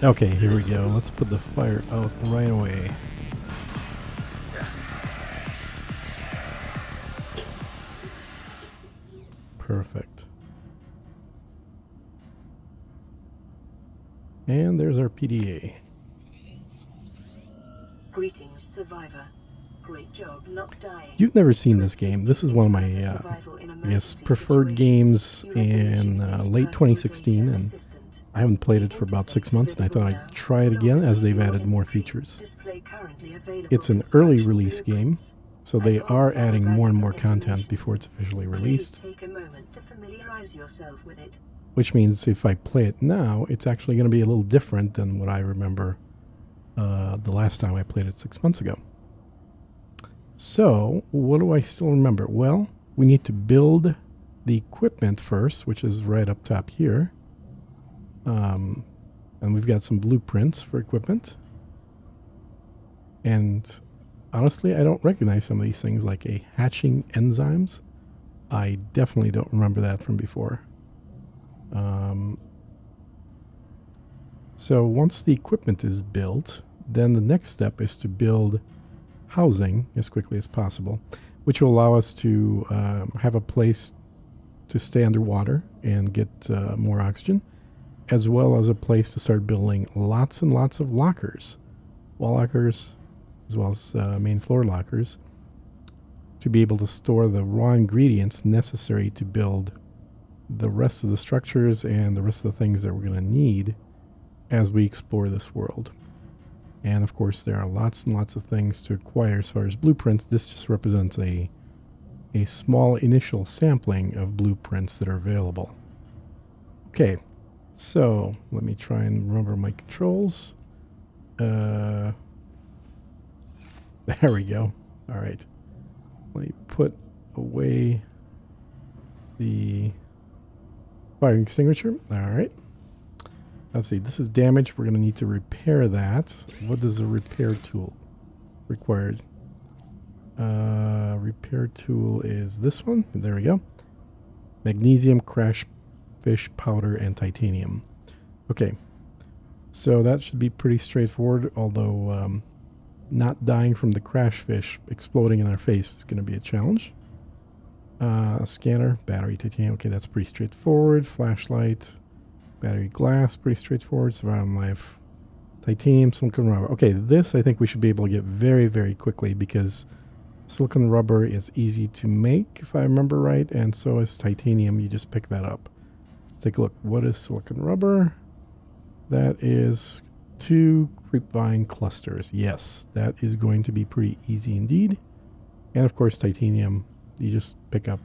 Okay, here we go. Let's put the fire out right away. Perfect. And there's our PDA. Greetings, survivor. Great job not dying. You've never seen this game. This is one of my, I guess, preferred games in late 2016, and I haven't played it for about 6 months, and I thought I'd try it again as they've added more features. It's an early release game, so they are adding more and more content before it's officially released. Which means if I play it now, it's actually going to be a little different than what I remember the last time I played it 6 months ago. So, what do I still remember? Well, we need to build the equipment first, which is right up top here. And we've got some blueprints for equipment. And honestly, I don't recognize some of these things, like a hatching enzymes. I definitely don't remember that from before. So once the equipment is built, then the next step is to build housing as quickly as possible, which will allow us to have a place to stay underwater and get more oxygen, as well as a place to start building lots and lots of lockers, wall lockers, as well as main floor lockers, to be able to store the raw ingredients necessary to build the rest of the structures and the rest of the things that we're going to need as we explore this world. And of course, there are lots and lots of things to acquire as far as blueprints. This just represents a small initial sampling of blueprints that are available. Okay, so let me try and remember my controls. There we go. All right. Let me put away the fire extinguisher. All right. Let's see. This is damage. We're going to need to repair that. What is a repair tool required? Repair tool is this one. There we go. Magnesium, crash fish powder, and titanium. Okay. So that should be pretty straightforward, although not dying from the crash fish exploding in our face is going to be a challenge. Scanner, battery, titanium. Okay, that's pretty straightforward. Flashlight, battery, glass, pretty straightforward. Survival life, titanium, silicon rubber. Okay, this I think we should be able to get very, very quickly because silicon rubber is easy to make, if I remember right, and so is titanium. You just pick that up. Let's take a look. What is silicon rubber? That is 2 creepvine clusters. Yes, that is going to be pretty easy indeed. And of course, titanium, you just pick up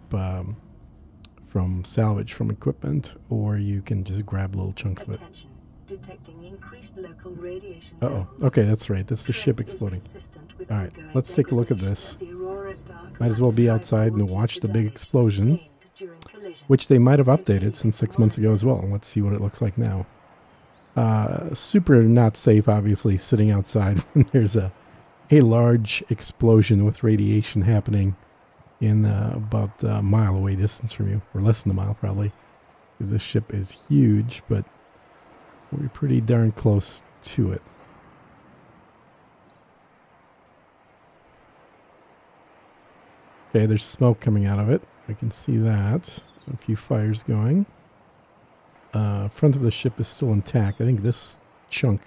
from salvage from equipment, or you can just grab little chunks of it. Detecting increased local radiation. Uh-oh. Okay, that's right. That's the ship exploding. All right, let's take a look at this. Might as well be outside and watch the big explosion, which they might have updated since 6 months ago as well. Let's see what it looks like now. Super not safe, obviously, sitting outside when there's a large explosion with radiation happening in about a mile away distance from you, or less than a mile probably, because this ship is huge, but we're pretty darn close to it. Okay, there's smoke coming out of it. I can see that. A few fires going. Front of the ship is still intact. I think this chunk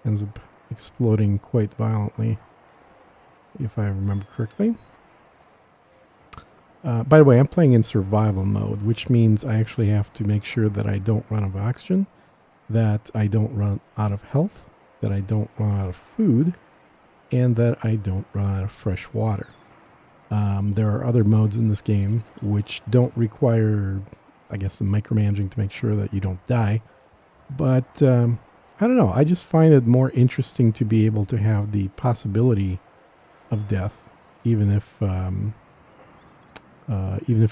ends up exploding quite violently, if I remember correctly. By the way, I'm playing in survival mode, which means I actually have to make sure that I don't run out of oxygen, that I don't run out of health, that I don't run out of food, and that I don't run out of fresh water. There are other modes in this game which don't require, I guess, some micromanaging to make sure that you don't die. But I don't know. I just find it more interesting to be able to have the possibility of death, even if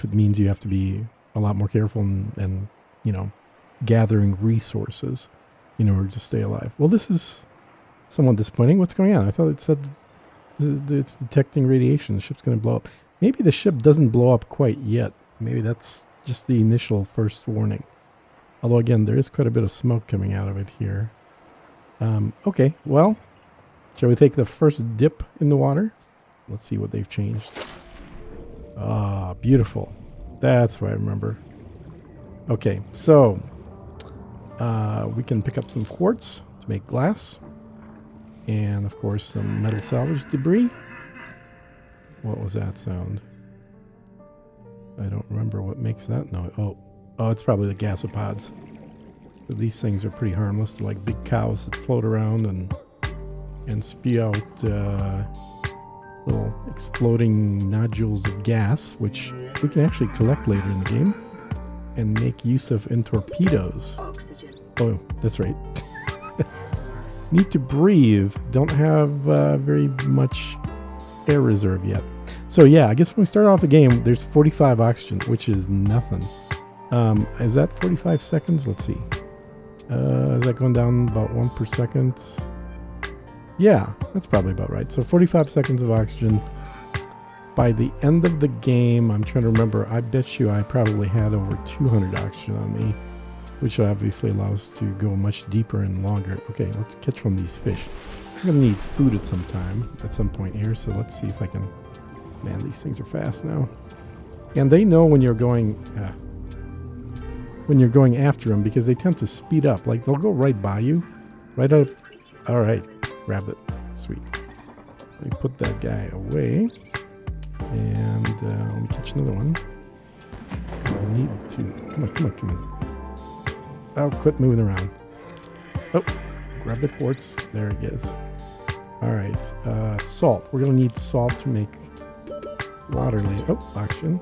it means you have to be a lot more careful and you know, gathering resources in order to stay alive. Well, this is somewhat disappointing. What's going on? I thought it said it's detecting radiation. The ship's going to blow up. Maybe the ship doesn't blow up quite yet. Maybe that's just the initial first warning. Although, again, there is quite a bit of smoke coming out of it here. Okay, well, shall we take the first dip in the water? Let's see what they've changed. Ah, beautiful. That's what I remember. Okay, so we can pick up some quartz to make glass. And, of course, some metal salvage debris. What was that sound? I don't remember what makes that noise. Oh, it's probably the gasopods. But these things are pretty harmless. They're like big cows that float around and spew out little exploding nodules of gas, which we can actually collect later in the game and make use of in torpedoes. Oxygen. Oh, that's right. Need to breathe. Don't have very much air reserve yet. So yeah, I guess when we start off the game, there's 45 oxygen, which is nothing. Is that 45 seconds? Let's see. Is that going down about 1 per second? Yeah, that's probably about right. So 45 seconds of oxygen. By the end of the game, I'm trying to remember, I bet you I probably had over 200 oxygen on me, which obviously allows to go much deeper and longer. Okay, let's catch one of these fish. I'm going to need food at some point here, so let's see if I can... Man, these things are fast now. And they know when you're going after them because they tend to speed up. Like, they'll go right by you. Right up. All right, grab it. Sweet. Let me put that guy away. And let me catch another one. I need to... Come on. Oh, quit moving around. Oh, grab the quartz. There it is. All right, salt. We're going to need salt to make water later. Oh, oxygen.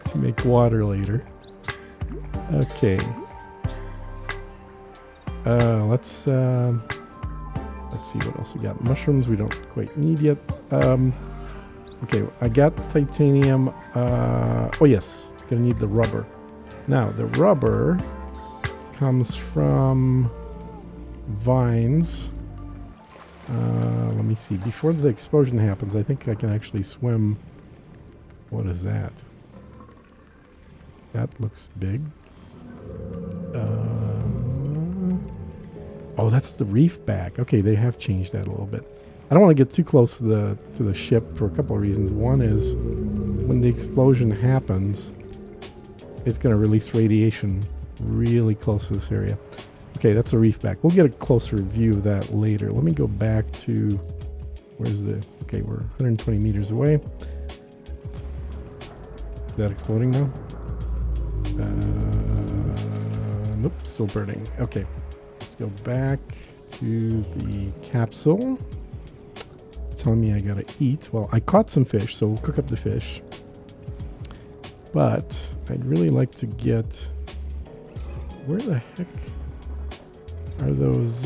To make water later. Okay. Let's see what else we got. Mushrooms we don't quite need yet. Okay, I got titanium. Oh yes, gonna need the rubber. Now the rubber comes from vines. Let me see. Before the explosion happens, I think I can actually swim. What is that? That looks big. Oh, that's the reef back. Okay, they have changed that a little bit. I don't want to get too close to the ship for a couple of reasons. One is when the explosion happens, it's going to release radiation really close to this area. Okay, that's a reef back. We'll get a closer view of that later. Let me go back to okay, we're 120 meters away. Is that exploding now? Nope, still burning. Okay, let's go back to the capsule. It's telling me I gotta eat. Well, I caught some fish, so we'll cook up the fish. But I'd really like to get... Where the heck are those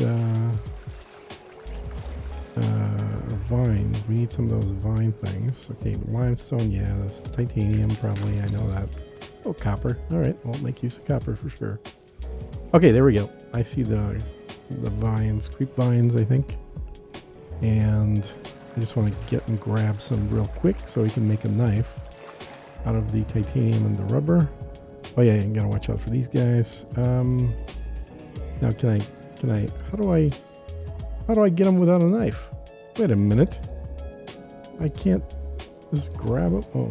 vines? We need some of those vine things. Okay, limestone, yeah, that's titanium probably, I know that. Oh, copper. Alright, we'll make use of copper for sure. Okay, there we go. I see the vines, creep vines, I think. And I just want to get and grab some real quick so we can make a knife out of the titanium and the rubber. Oh yeah, you gotta watch out for these guys. Now can I, how do I get them without a knife? Wait a minute. I can't just grab them. Oh.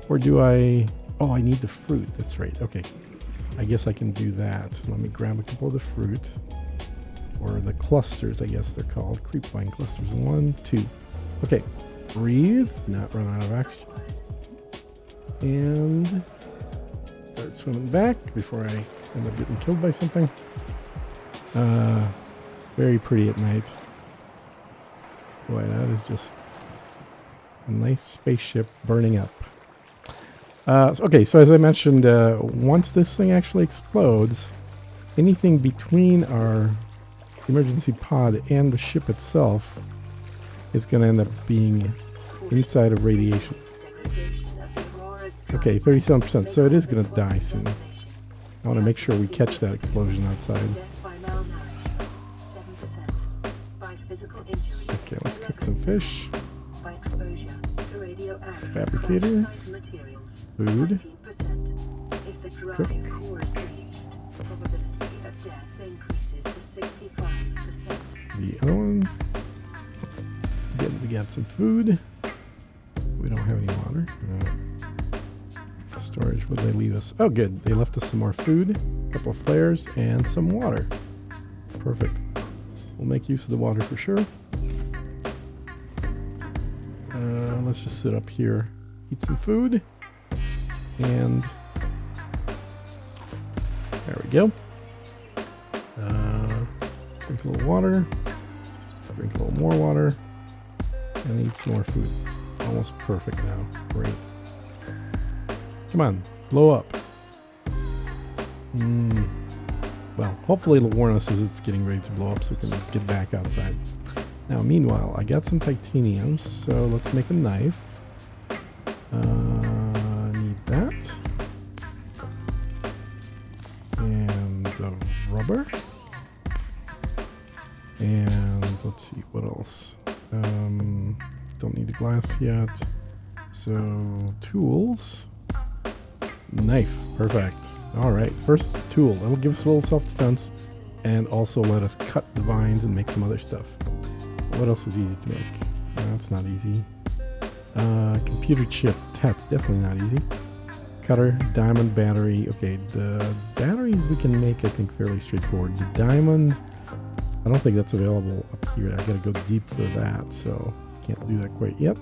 Or do I, oh, I need the fruit. That's right. Okay. I guess I can do that. Let me grab a couple of the fruit. Or the clusters, I guess they're called. Creep vine clusters. 1, 2. Okay. Breathe. Not run out of oxygen. And start swimming back before I end up getting killed by something. Very pretty at night. Boy, that is just a nice spaceship burning up. Okay, so as I mentioned, once this thing actually explodes, anything between our emergency pod and the ship itself is going to end up being inside of radiation. Okay, 37%, so it is going to die soon. I want to make sure we catch that explosion outside. Okay, let's cook some fish. Fabricator. Food. Cook. 65%. The other one. Again, we got some food. We don't have any water. Storage, what did they leave us? Oh, good. They left us some more food, a couple of flares, and some water. Perfect. We'll make use of the water for sure. Let's just sit up here, eat some food, and there we go. Drink a little water, drink a little more water, and eat some more food. Almost perfect now. Great. Come on, blow up. Well, hopefully it'll warn us as it's getting ready to blow up so we can get back outside. Now, meanwhile, I got some titanium, so let's make a knife. Need that. And the rubber. And let's see, what else? Don't need the glass yet. So, tools. Knife, perfect. Alright, first tool. That'll give us a little self-defense and also let us cut the vines and make some other stuff. What else is easy to make? That's not easy. Computer chip. That's definitely not easy. Cutter, diamond, battery. Okay, the batteries we can make, I think, fairly straightforward. The diamond, I don't think that's available up here. I gotta go deep for that, so can't do that quite yet.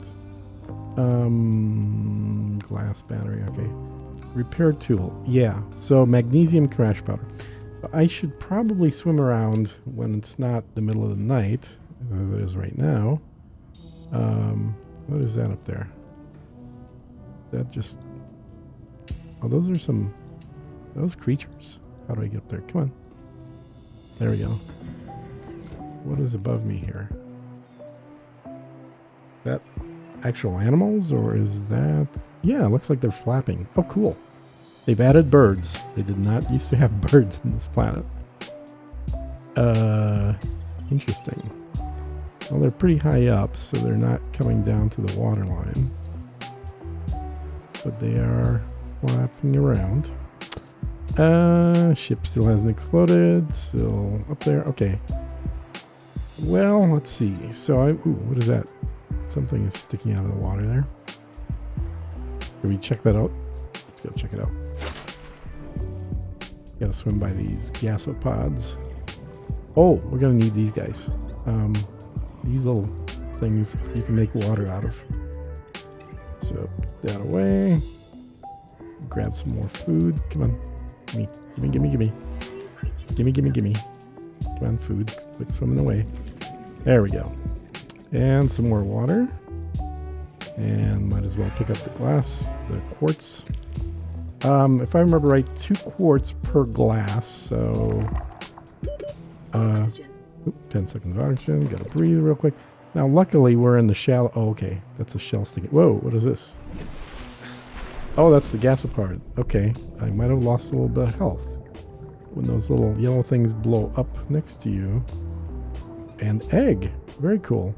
Glass battery, okay. Repair tool. Yeah, so magnesium crash powder. So I should probably swim around when it's not the middle of the night, as it is right now. What is that up there? That just... Oh, those are some... Those creatures. How do I get up there? Come on. There we go. What is above me here? Is that actual animals, or is that... Yeah, it looks like they're flapping. Oh, cool. They've added birds. They did not used to have birds in this planet. Interesting. Well, they're pretty high up, so they're not coming down to the water line. But they are flapping around. Ship still hasn't exploded. Still up there. Okay. Well, let's see. So ooh, what is that? Something is sticking out of the water there. Can we check that out? Let's go check it out. Gotta swim by these gasopods. Oh, we're gonna need these guys. These little things you can make water out of. So put that away. Grab some more food. Come on. Gimme. Gimme. Come on, food. Quit swimming away. There we go. And some more water. And might as well pick up the glass, the quartz. If I remember right, 2 quartz per glass, so... 10 seconds of oxygen. Gotta breathe real quick. Now, luckily, we're in the shallow... Oh, okay. That's a shell sticking... Whoa, what is this? Oh, that's the gasopard. Okay. I might have lost a little bit of health. When those little yellow things blow up next to you. And egg. Very cool.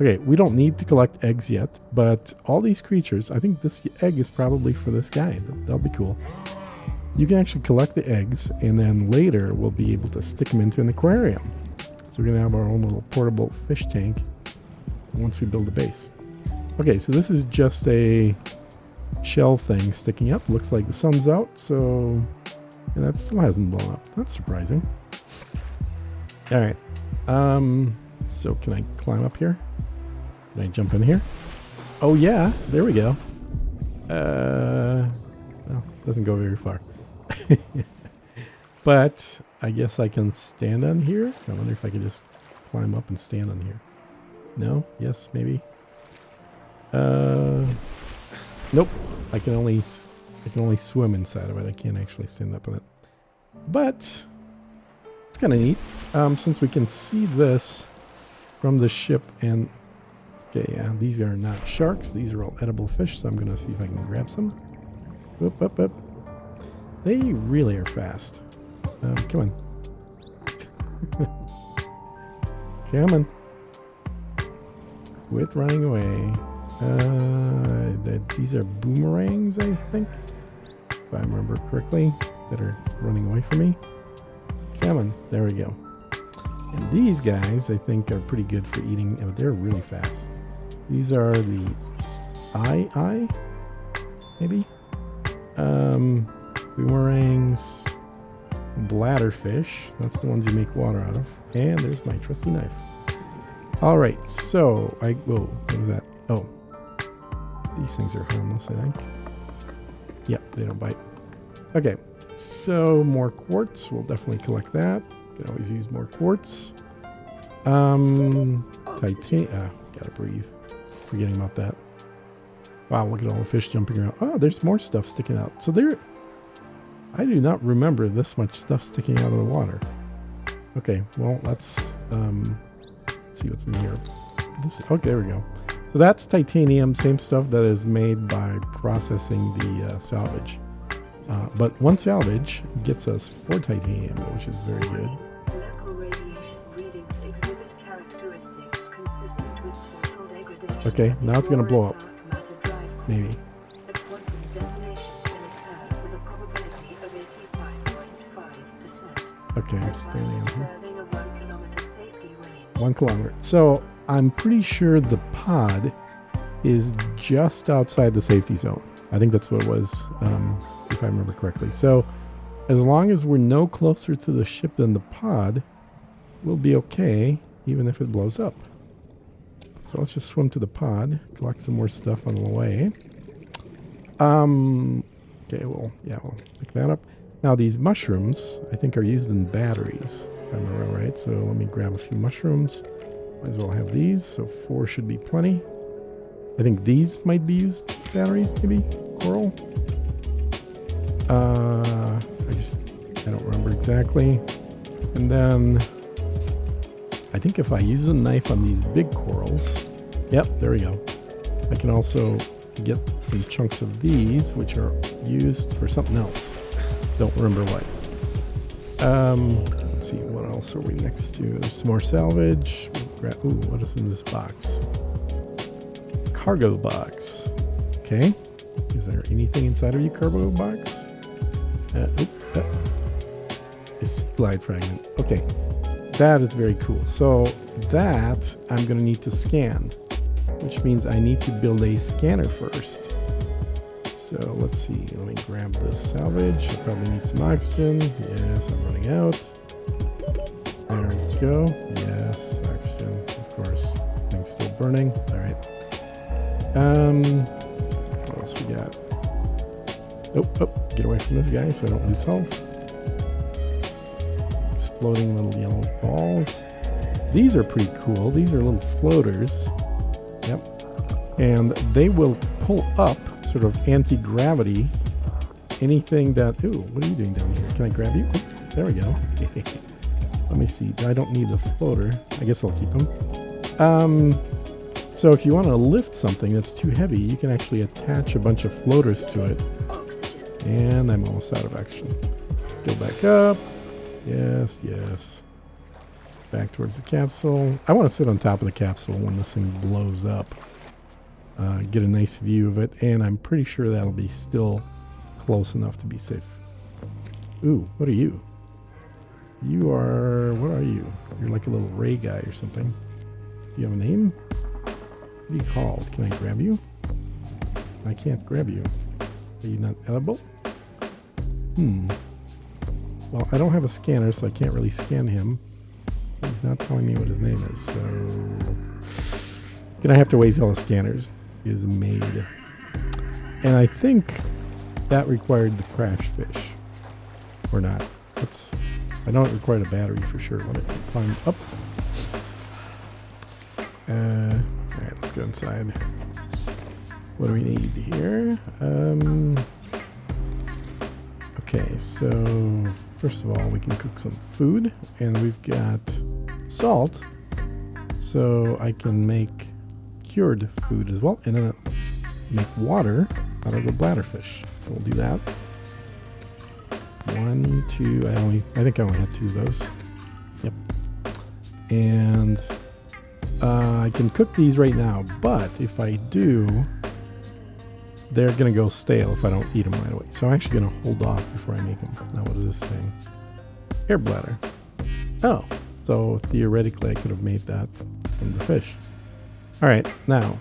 Okay, we don't need to collect eggs yet, but all these creatures, I think this egg is probably for this guy. That'll be cool. You can actually collect the eggs, and then later we'll be able to stick them into an aquarium. So we're going to have our own little portable fish tank once we build the base. Okay, so this is just a shell thing sticking up. Looks like the sun's out, so... And that still hasn't blown up. That's surprising. Alright. So can I climb up here? Can I jump in here? Oh yeah, there we go. Well, doesn't go very far. But I guess I can stand on here. I wonder if I could just climb up and stand on here. No? Yes? Maybe? Nope. I can only swim inside of it. I can't actually stand up on it. But it's kind of neat. Since we can see this from the ship and... Okay, yeah, these are not sharks. These are all edible fish, so I'm going to see if I can grab some. Whoop, up, up. They really are fast. Come on. Come on. Quit running away. These are boomerangs, I think. If I remember correctly, that are running away from me. Come on. There we go. And these guys, I think, are pretty good for eating. Oh, they're really fast. These are the eye, maybe? Boomerangs, bladderfish. That's the ones you make water out of. And there's my trusty knife. All right, so whoa, what was that? Oh, these things are harmless, I think. Yep, they don't bite. Okay, so more quartz. We'll definitely collect that. Can always use more quartz. Titanium. Gotta breathe. Forgetting about that. Wow, look at all the fish jumping around. Oh, there's more stuff sticking out. So there, I do not remember this much stuff sticking out of the water. Okay, well, let's see what's in here. Okay, there we go. So that's titanium, same stuff that is made by processing the salvage. But one salvage gets us 4 titanium, which is very good. Local radiation readings exhibit characteristics consistent with total degradation. Okay, now it's going to blow up. Matter drive. Maybe. A quantum detonation can occur with a probability of 85.5%. Okay, I'm standing on here. Serving a 1 kilometer safety range. 1 kilometer. So I'm pretty sure the pod is just outside the safety zone. I think that's what it was, if I remember correctly. So as long as we're no closer to the ship than the pod, we'll be okay, even if it blows up. So let's just swim to the pod, collect some more stuff on the way. Okay, we'll pick that up. Now these mushrooms, I think, are used in batteries, if I remember right. So let me grab a few mushrooms. Might as well have these, so 4 should be plenty. I think these might be used batteries, maybe? Coral? I don't remember exactly. And then I think if I use a knife on these big corals, yep, there we go. I can also get some chunks of these, which are used for something else. Don't remember what. Let's see, what else are we next to? There's some more salvage. Ooh, what is in this box? Cargo box. Okay. Is there anything inside of your cargo box? A sea glide fragment. Okay. That is very cool. So that I'm going to need to scan, which means I need to build a scanner first. So let's see. Let me grab this salvage. I probably need some oxygen. Yes, I'm running out. There we go. Yes, oxygen. Of course. Thing's still burning. All right. What else we got? Oh, get away from this guy so I don't lose health. Exploding little yellow balls. These are pretty cool. These are little floaters. Yep. And they will pull up, sort of anti-gravity, anything that... Ooh, what are you doing down here? Can I grab you? Oh, there we go. Let me see. I don't need the floater. I guess I'll keep them. So if you want to lift something that's too heavy, you can actually attach a bunch of floaters to it. And I'm almost out of action. Go back up. Yes. Back towards the capsule. I want to sit on top of the capsule when this thing blows up. Get a nice view of it. And I'm pretty sure that'll be still close enough to be safe. Ooh, what are you? You are... What are you? You're like a little ray guy or something. You have a name? What are you called? Can I grab you? I can't grab you. Are you not edible? Well, I don't have a scanner, so I can't really scan him. He's not telling me what his name is, so... Gonna have to wait till the scanners is made. And I think that required the crash fish. Or not. I know it required a battery for sure. Let me climb up. Alright, let's go inside. What do we need here? Okay, so first of all, we can cook some food, and we've got salt, so I can make cured food as well, and then make water out of the bladderfish. So we'll do that. 1, 2. I think I only had 2 of those. Yep. And I can cook these right now, but if I do, they're going to go stale if I don't eat them right away. So I'm actually going to hold off before I make them. Now, what is this thing? Air bladder. Oh, So theoretically, I could have made that from the fish. All right, now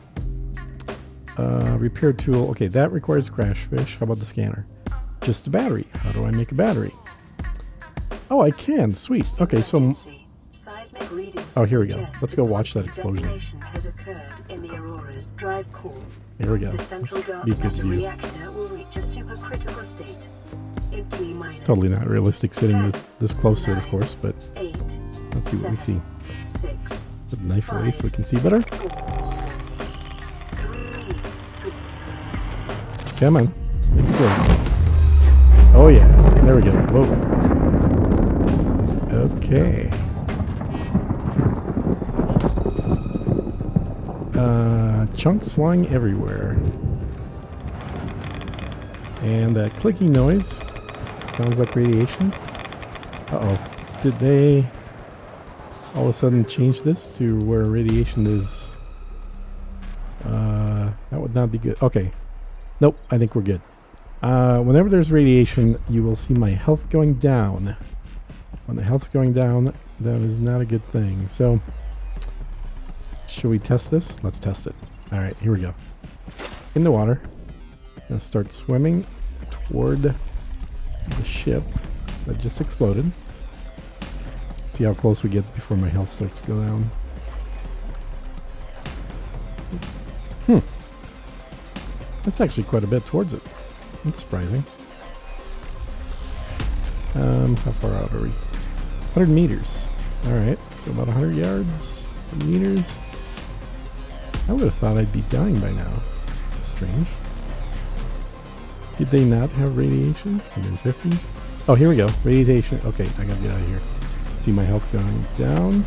repair tool. Okay, that requires crash fish. How about the scanner? Just a battery. How do I make a battery? Oh, I can. Sweet. Okay, so Seismic readings oh, here we go. suggest Let's go watch that explosion. detonation has occurred in the Aurora's drive core. Here we go. The central Let's dark be a good matter view. reactor will reach a supercritical state in T minus. Totally not realistic sitting this close to it, of course, but 8, let's see what we see. 6, Put the knife away so we can see better. 4, 3, 2. Come on. Explode. Oh yeah. There we go. Whoa. Okay. Chunks flying everywhere. And that clicking noise sounds like radiation. Uh-oh. Did they all of a sudden change this to where radiation is? That would not be good. Okay. Nope, I think we're good. Whenever there's radiation, you will see my health going down. When the health's going down, that is not a good thing. So, should we test this? Let's test it. Alright, here we go. In the water. Gonna start swimming toward the ship that just exploded. See how close we get before my health starts to go down. That's actually quite a bit towards it. That's surprising. How far out are we? 100 meters. Alright, so about 100 yards, 100 meters. I would have thought I'd be dying by now. That's strange. Did they not have radiation? 150? Oh, here we go. Radiation. Okay, I gotta get out of here. See my health going down.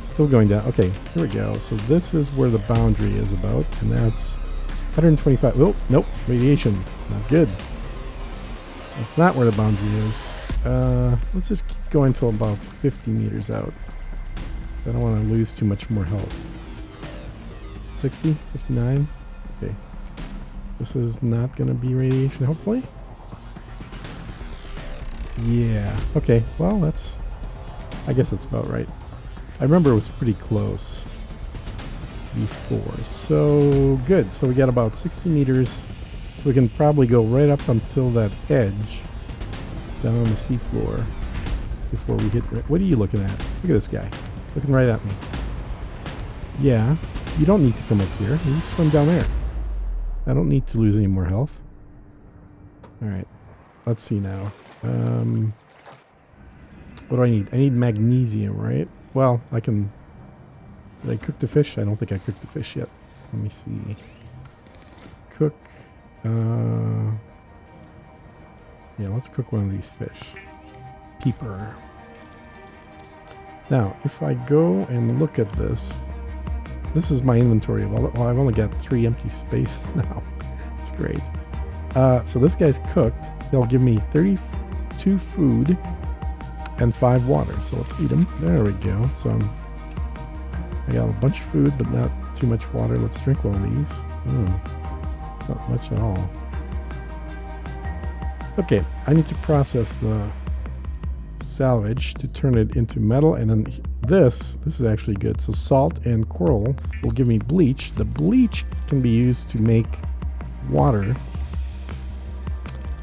Still going down. Okay, here we go. So this is where the boundary is about, and that's 125. Oh, nope. Radiation. Not good. That's not where the boundary is. Let's just keep going till about 50 meters out. I don't want to lose too much more health. 60? 59? Okay. This is not going to be radiation, hopefully. Yeah. Okay. Well, that's... I guess that's about right. I remember it was pretty close before. So, good. So we got about 60 meters. We can probably go right up until that edge down on the seafloor before we hit... What are you looking at? Look at this guy. Looking right at me. Yeah. You don't need to come up here. You just swim down there. I don't need to lose any more health. Alright. Let's see now. What do I need? I need magnesium, right? Well, I can... Did I cook the fish? I don't think I cooked the fish yet. Let me see. Cook. Yeah, let's cook one of these fish. Peeper. Now, if I go and look at this, this is my inventory of all. Well, I've only got 3 empty spaces now. That's great. So this guy's cooked. They'll give me 32 food and 5 water. So let's eat them. There we go. So I got a bunch of food, but not too much water. Let's drink one of these. Not much at all. Okay, I need to process the salvage to turn it into metal, and then this is actually good. So salt and coral will give me bleach. The bleach can be used to make water,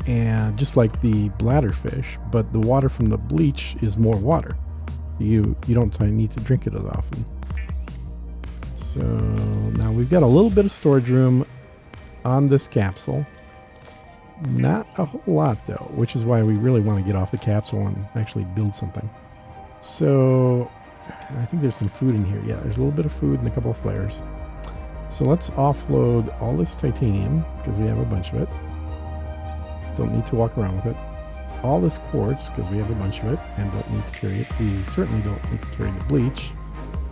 and just like the bladderfish, but the water from the bleach is more water. You don't need to drink it as often. So now we've got a little bit of storage room on this capsule. Not a whole lot though, which is why we really want to get off the capsule and actually build something. So I think there's some food in here. Yeah, there's a little bit of food and a couple of flares. So let's offload all this titanium because we have a bunch of it. Don't need to walk around with it. All this quartz because we have a bunch of it and don't need to carry it. We certainly don't need to carry the bleach.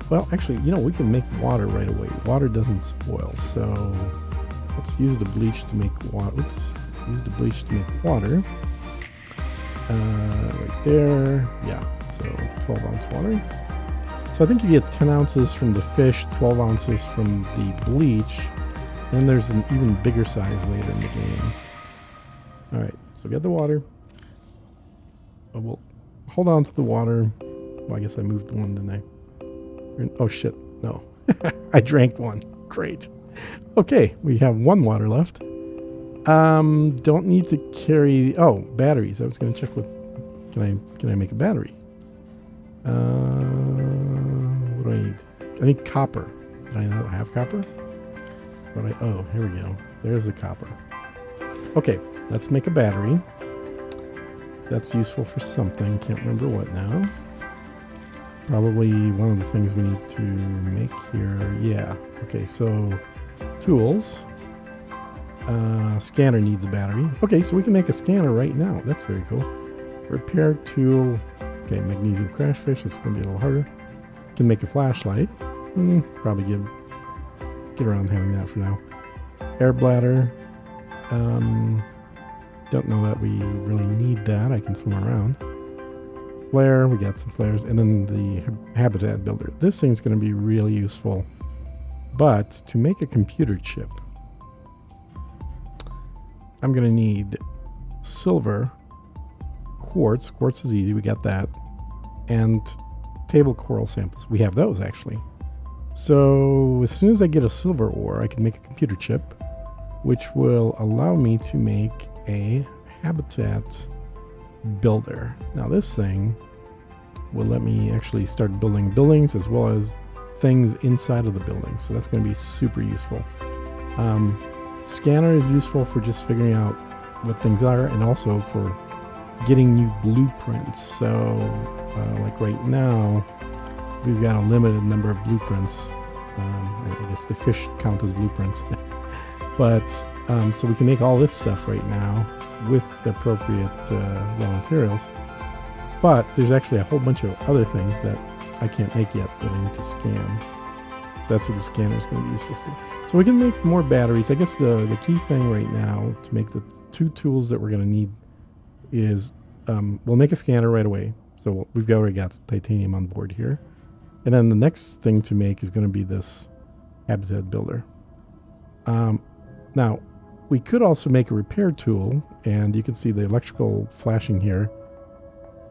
Well, actually, we can make water right away. Water doesn't spoil, so let's use the bleach to make water. Oops. Use the bleach to make water. Right there. Yeah, so 12 ounce water. So I think you get 10 ounces from the fish, 12 ounces from the bleach. Then there's an even bigger size later in the game. Alright, so we got the water. We'll hold on to the water. Well, I guess I moved one, didn't I? Oh, shit. No. I drank one. Great. Okay, we have one water left. Don't need to carry... Oh, batteries. I was going to check with... Can I make a battery? What do I need? I need copper. Did I not have copper? Oh, here we go. There's the copper. Okay, let's make a battery. That's useful for something. Can't remember what now. Probably one of the things we need to make here. Yeah. Okay, so tools. Scanner needs a battery. Okay, so we can make a scanner right now. That's very cool. Repair tool. Okay, magnesium crashfish. It's going to be a little harder. Can make a flashlight. Probably get around having that for now. Air bladder. Don't know that we really need that. I can swim around. Flare. We got some flares. And then the habitat builder. This thing's going to be really useful. But to make a computer chip, I'm going to need silver, quartz. Quartz is easy. We got that. And table coral samples. We have those, actually. So as soon as I get a silver ore, I can make a computer chip, which will allow me to make a habitat builder. Now this thing will let me actually start building buildings as well as things inside of the building. So that's going to be super useful. Scanner is useful for just figuring out what things are and also for getting new blueprints. So like right now, we've got a limited number of blueprints. I guess the fish count as blueprints. But so we can make all this stuff right now with the appropriate raw materials. But there's actually a whole bunch of other things that I can't make yet that I need to scan. So that's what the scanner is going to be useful for. So we can make more batteries. I guess the key thing right now to make the two tools that we're going to need is we'll make a scanner right away. So we've already got titanium on board here. And then the next thing to make is going to be this habitat builder. Now, we could also make a repair tool, and you can see the electrical flashing here.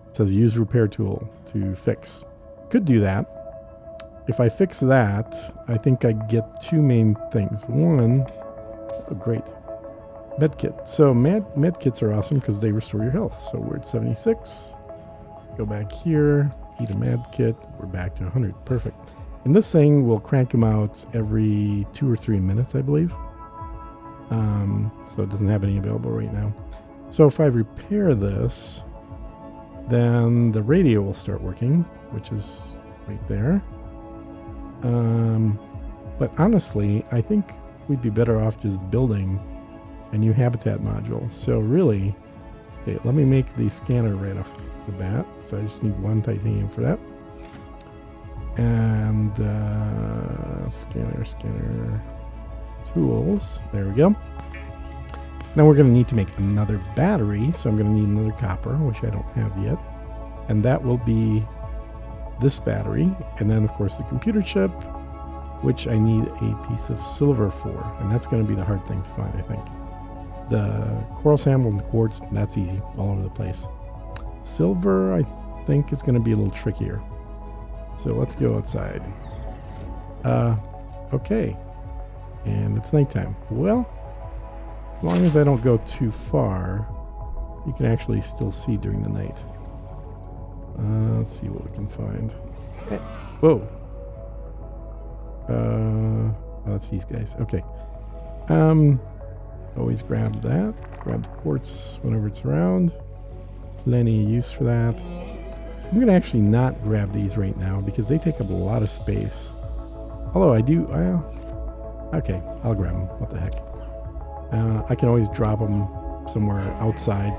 It says use repair tool to fix. Could do that. If I fix that, I think I get two main things. One, oh great, medkit. So medkits are awesome because they restore your health. So we're at 76. Go back here, eat a medkit. We're back to 100. Perfect. And this thing will crank them out every 2 or 3 minutes, I believe. So it doesn't have any available right now. So if I repair this, then the radio will start working, which is right there. But honestly, I think we'd be better off just building a new habitat module. So really, okay, let me make the scanner right off the bat. So I just need 1 titanium for that. And scanner tools. There we go. Now we're going to need to make another battery. So I'm going to need another copper, which I don't have yet. And that will be this battery. And then, of course, the computer chip, which I need a piece of silver for. And that's going to be the hard thing to find, I think. The coral sample and the quartz, that's easy, all over the place. Silver, I think, is going to be a little trickier. So let's go outside. Okay. And it's nighttime. Well, as long as I don't go too far, you can actually still see during the night. Let's see what we can find. Hey, whoa. Oh, that's these guys. Okay. Always grab that. Grab the quartz whenever it's around. Plenty of use for that. I'm going to actually not grab these right now because they take up a lot of space. Although I do... okay, I'll grab them. What the heck. I can always drop them somewhere outside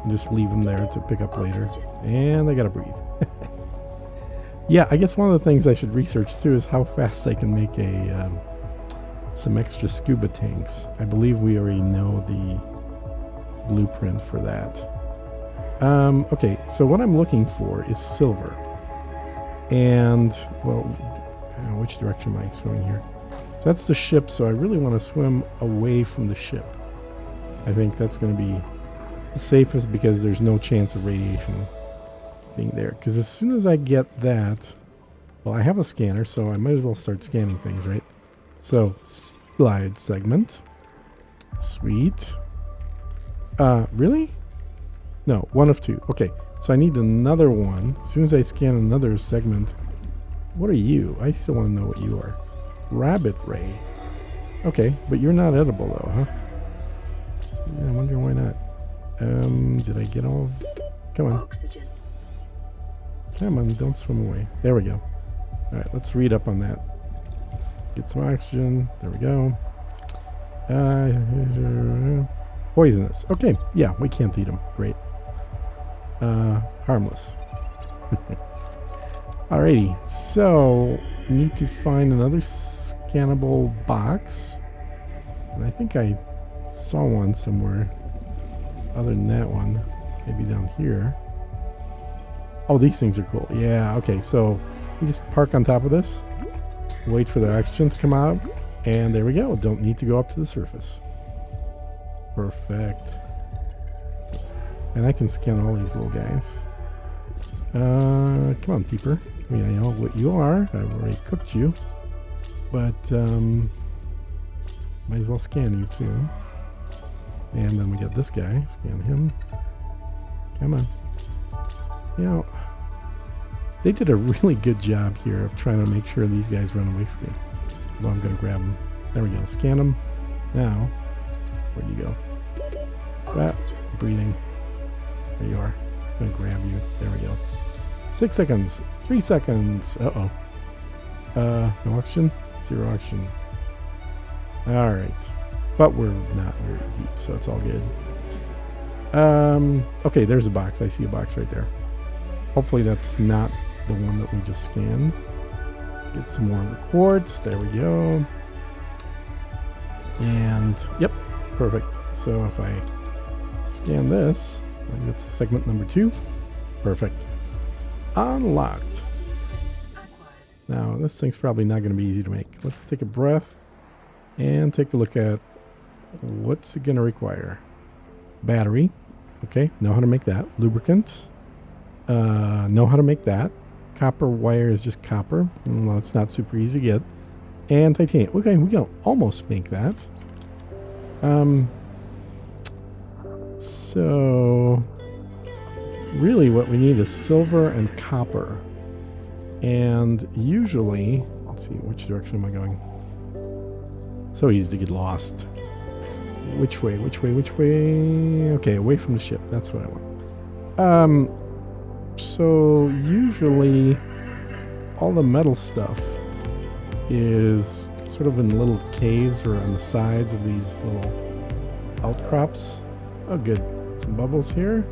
and just leave them there to pick up later. And I gotta breathe. Yeah, I guess one of the things I should research too is how fast I can make some extra scuba tanks. I believe we already know the blueprint for that. Okay, so what I'm looking for is silver. And, well, which direction am I swimming here? So that's the ship, so I really want to swim away from the ship. I think that's going to be the safest because there's no chance of radiation being there. Because as soon as I get that, well, I have a scanner, so I might as well start scanning things, right? So, glide segment. Sweet. Really? No, 1 of 2. Okay, so I need another one. As soon as I scan another segment. What are you? I still want to know what you are. Rabbit ray. Okay, but you're not edible though, huh? Yeah, I wonder why not. Did I get all? Come on. Oxygen. Come on, don't swim away. There we go. Alright, let's read up on that. Get some oxygen. There we go. Poisonous. Okay, yeah, we can't eat them. Great. Harmless. Alrighty, so need to find another scannable box. And I think I saw one somewhere other than that one. Maybe down here. Oh, these things are cool. Yeah, okay, so you just park on top of this, wait for the oxygen to come out, and there we go. Don't need to go up to the surface. Perfect. And I can scan all these little guys. Come on, keeper. I mean, I know what you are. I've already cooked you. But, might as well scan you too. And then we got this guy. Scan him. Come on. You know, they did a really good job here of trying to make sure these guys run away from you. Well, I'm going to grab them. There we go. Scan them. Now, where'd you go? Ah, breathing. There you are. I'm going to grab you. There we go. 6 seconds. 3 seconds. Uh-oh. No oxygen? 0 oxygen. Alright. But we're not very deep, so it's all good. Okay, there's a box. I see a box right there. Hopefully that's not the one that we just scanned. Get some more of the quartz. There we go. And, yep, perfect. So if I scan this, I think that's segment number 2. Perfect. Unlocked. Now, this thing's probably not going to be easy to make. Let's take a breath and take a look at what's it going to require. Battery. Okay, know how to make that. Lubricant. Know how to make that. Copper wire is just copper. Well, it's not super easy to get. And titanium. Okay, we can almost make that. So really what we need is silver and copper. And usually, let's see, which direction am I going? So easy to get lost. Which way, which way, which way? Okay, away from the ship. That's what I want. So usually all the metal stuff is sort of in little caves or on the sides of these little outcrops. Oh, good. Some bubbles here.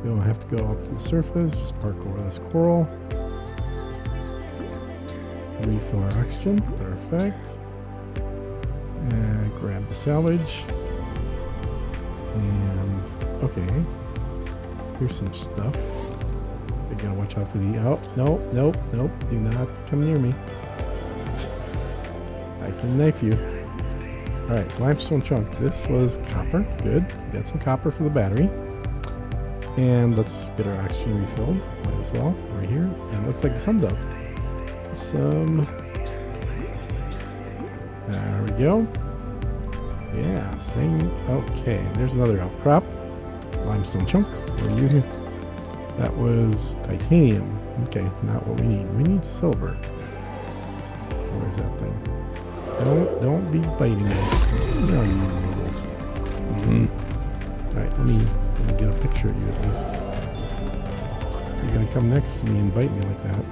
We don't have to go up to the surface. Just park over this coral. Refill our oxygen. Perfect. And grab the salvage. And okay. Here's some stuff. I gotta watch out for the. Oh, no, nope, nope. Do not come near me. I can knife you. Alright, limestone chunk. This was copper. Good. Got some copper for the battery. And let's get our oxygen refilled. Might as well. Right here. And it looks like the sun's out. There we go. Yeah, same. Okay, there's another outcrop. Limestone chunk. Where are you here? That was titanium. Okay, not what we need. We need silver. Where's that thing? Don't be biting me. No, you noodles. Alright, let me get a picture of you at least. You're gonna come next to me and bite me like that.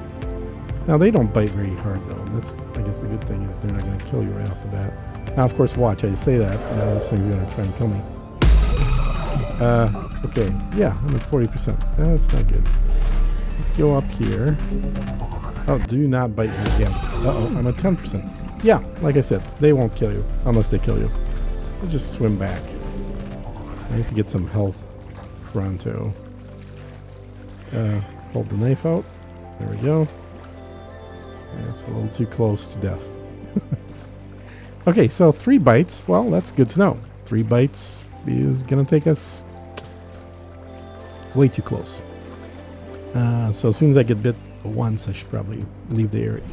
Now they don't bite very hard though. That's, I guess the good thing is they're not gonna kill you right off the bat. Now of course watch, I say that, now this thing's gonna try and kill me. Okay, yeah, I'm at 40%. That's not good. Let's go up here. Oh, do not bite me again. Uh-oh, I'm at 10%. Yeah, like I said, they won't kill you, unless they kill you. They'll just swim back. I need to get some health pronto. Hold the knife out. There we go. That's a little too close to death. Okay, so 3 bites. Well, that's good to know. 3 bites is going to take us way too close. So as soon as I get bit once, I should probably leave the area.